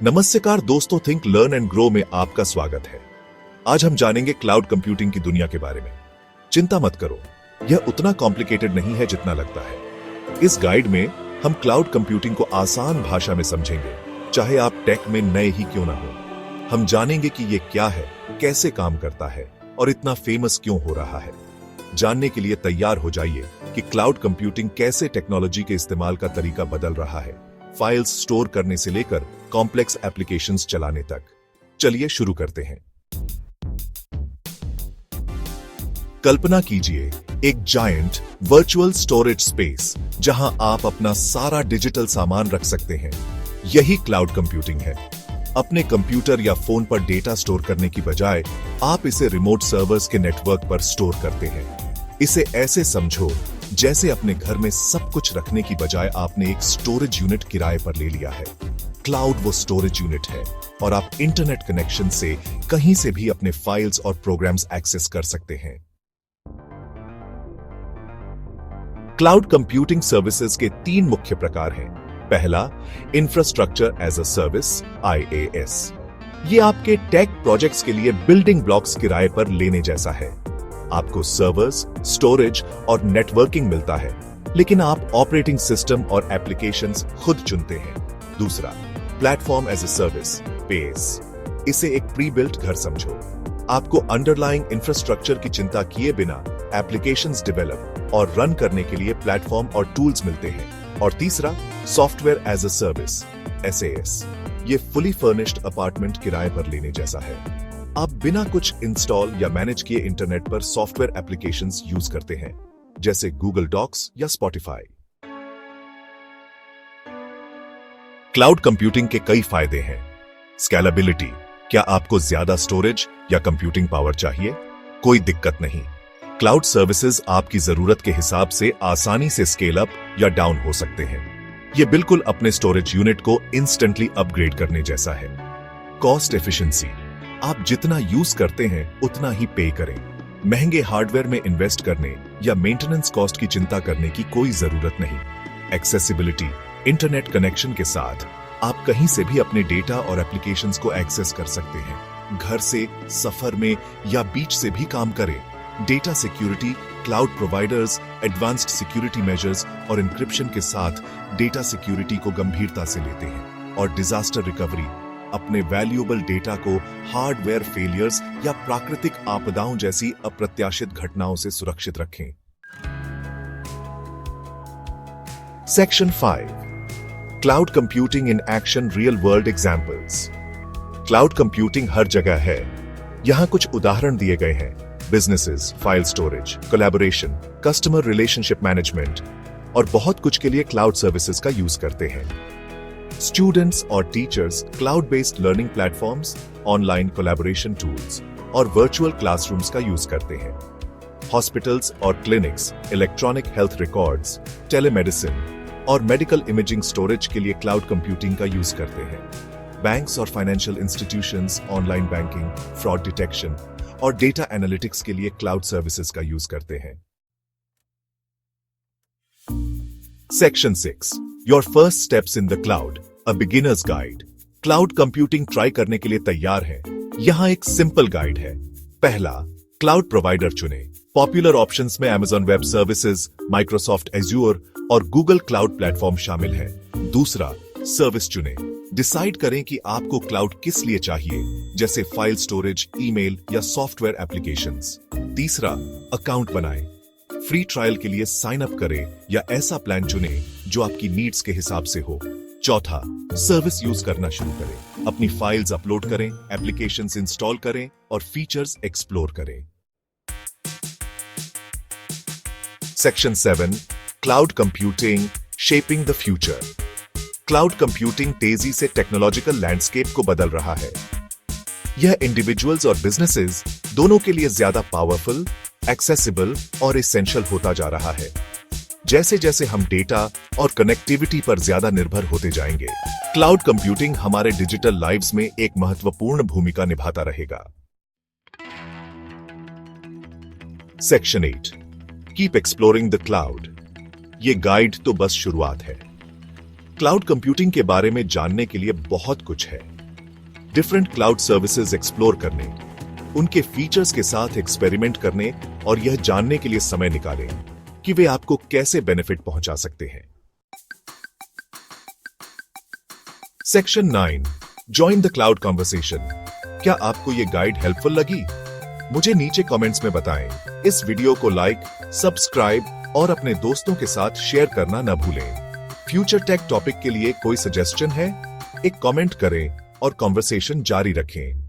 नमस्कार दोस्तों, think learn and grow में आपका स्वागत है। आज हम जानेंगे क्लाउड कंप्यूटिंग की दुनिया के बारे में। चिंता मत करो, यह उतना कॉम्प्लिकेटेड नहीं है जितना लगता है। इस गाइड में हम क्लाउड कंप्यूटिंग को आसान भाषा में समझेंगे, चाहे आप टेक में नए ही क्यों ना हो। हम जानेंगे कि यह क्या है, कैसे काम करता है और इतना फेमस क्यों हो रहा है। जानने के लिए तैयार हो जाइए कि क्लाउड कंप्यूटिंग कैसे टेक्नोलॉजी के इस्तेमाल का तरीका बदल रहा है, फाइल्स स्टोर करने से लेकर कॉम्प्लेक्स एप्लीकेशंस चलाने तक। चलिए शुरू करते हैं। कल्पना कीजिए एक जायंट वर्चुअल स्टोरेज स्पेस जहां आप अपना सारा डिजिटल सामान रख सकते हैं। यही क्लाउड कंप्यूटिंग है। अपने कंप्यूटर या फोन पर डेटा स्टोर करने की बजाय आप इसे रिमोट सर्वर्स के नेटवर्क पर स्टोर करते हैं। इसे ऐसे समझो जैसे अपने घर में सब कुछ रखने की बजाय आपने एक स्टोरेज यूनिट किराए पर ले लिया है। क्लाउड वो स्टोरेज यूनिट है और आप इंटरनेट कनेक्शन से कहीं से भी अपने फाइल्स और प्रोग्राम्स एक्सेस कर सकते हैं। क्लाउड कंप्यूटिंग सर्विसेज के 3 मुख्य प्रकार हैं। पहला, infrastructure as a service IaaS। ये आपके टेक प्रोजेक्ट्स के लिए बिल्डिंग ब्लॉक्स किराए पर लेने जैसा है। आपको सर्वर्स, स्टोरेज और नेटवर्किंग मिलता है, लेकिन आप ऑपरेटिंग सिस्टम और एप्लीकेशंस खुद चुनते हैं। दूसरा, platform as a service PaaS। इसे एक प्री बिल्ट घर समझो। आपको अंडरलाइंग इंफ्रास्ट्रक्चर की चिंता किए बिना एप्लीकेशंस डेवलप और रन करने के लिए प्लेटफॉर्म और टूल्स मिलते हैं। और तीसरा, software as a service SAS। ये फुली फर्निश्ड अपार्टमेंट किराए पर लेने जैसा है। आप बिना कुछ इंस्टॉल या मैनेज किए इंटरनेट पर सॉफ्टवेयर एप्लीकेशंस यूज करते हैं, जैसे गूगल डॉक्स या स्पॉटिफाई। क्लाउड कंप्यूटिंग के कई फायदे हैं। स्केलेबिलिटी, क्या आपको ज्यादा स्टोरेज या कंप्यूटिंग पावर चाहिए? कोई दिक्कत नहीं। क्लाउड सर्विसेज आपकी जरूरत के हिसाब से आसानी से स्केल अप या डाउन हो सकते हैं। यह बिल्कुल अपने स्टोरेज यूनिट को इंस्टेंटली अपग्रेड करने जैसा है। कॉस्ट एफिशिएंसी, आप जितना यूज करते हैं उतना ही पे करें। महंगे हार्डवेयर में इन्वेस्ट करने या मेंटेनेंस कॉस्ट की चिंता करने की कोई जरूरत नहीं। एक्सेसिबिलिटी, इंटरनेट कनेक्शन के साथ आप कहीं से भी अपने डेटा और एप्लीकेशंस को एक्सेस कर सकते हैं। घर से, सफर में या बीच से भी काम करें। Data security, cloud providers advanced security measures और इंक्रिप्शन के साथ डेटा सिक्योरिटी को गंभीरता से लेते हैं। और डिजास्टर रिकवरी, अपने वैल्यूएबल डेटा को हार्डवेयर फेलियर्स या प्राकृतिक आपदाओं जैसी अप्रत्याशित घटनाओं से सुरक्षित रखें। Section 5, cloud computing in action, real world examples. Cloud computing हर जगह है। यहां कुछ उदाहरण दिए गए हैं। Businesses, file storage, collaboration, customer relationship management और बहुत कुछ के लिए क्लाउड सर्विसेज का यूज करते हैं। स्टूडेंट्स और teachers cloud based learning platforms, online collaboration tools और वर्चुअल क्लासरूम्स का यूज करते हैं। हॉस्पिटल्स और clinics electronic health records, telemedicine और मेडिकल इमेजिंग स्टोरेज के लिए क्लाउड कंप्यूटिंग का यूज करते हैं। बैंक्स और financial institutions online banking, fraud detection और डेटा एनालिटिक्स के लिए क्लाउड सर्विसेज का यूज करते हैं। Section 6, your first steps in the cloud, a beginners guide. Cloud computing try करने के लिए तैयार है? यहां एक सिंपल गाइड है। पहला, क्लाउड प्रोवाइडर चुनें। पॉपुलर ऑप्शंस में Amazon web services, Microsoft azure और गूगल क्लाउड प्लेटफॉर्म शामिल है। दूसरा, सर्विस चुनें। डिसाइड करें कि आपको क्लाउड किस लिए चाहिए, जैसे फाइल स्टोरेज, ईमेल या सॉफ्टवेयर एप्लीकेशंस। तीसरा, अकाउंट बनाएं। फ्री ट्रायल के लिए साइन अप करें या ऐसा प्लान चुनें जो आपकी नीड्स के हिसाब से हो। चौथा, सर्विस यूज करना शुरू करें। अपनी फाइल्स अपलोड करें, एप्लीकेशंस इंस्टॉल करें और फीचर्स एक्सप्लोर करें। Section 7, cloud computing shaping the future. Cloud computing तेजी से टेक्नोलॉजिकल लैंडस्केप को बदल रहा है। यह इंडिविजुअल्स और बिजनेसेस दोनों के लिए ज्यादा पावरफुल, एक्सेसिबल और एसेंशियल होता जा रहा है। जैसे जैसे हम डेटा और कनेक्टिविटी पर ज्यादा निर्भर होते जाएंगे, क्लाउड कंप्यूटिंग हमारे डिजिटल लाइव्स में एक महत्वपूर्ण भूमिका निभाता रहेगा। Section 8, keep exploring the cloud. ये गाइड तो बस शुरुआत है। क्लाउड कंप्यूटिंग के बारे में जानने के लिए बहुत कुछ है। डिफरेंट क्लाउड सर्विसेज एक्सप्लोर करने, उनके फीचर्स के साथ एक्सपेरिमेंट करने और यह जानने के लिए समय निकालें कि वे आपको कैसे बेनिफिट पहुंचा सकते हैं। Section 9, join the cloud conversation. क्या आपको यह गाइड हेल्पफुल लगी? मुझे नीचे कमेंट्स में बताएं। इस वीडियो को लाइक, सब्सक्राइब और अपने दोस्तों के साथ शेयर करना न भूलें। फ्यूचर टेक टॉपिक के लिए कोई सजेशन है? एक कमेंट करें और कॉन्वर्सेशन जारी रखें।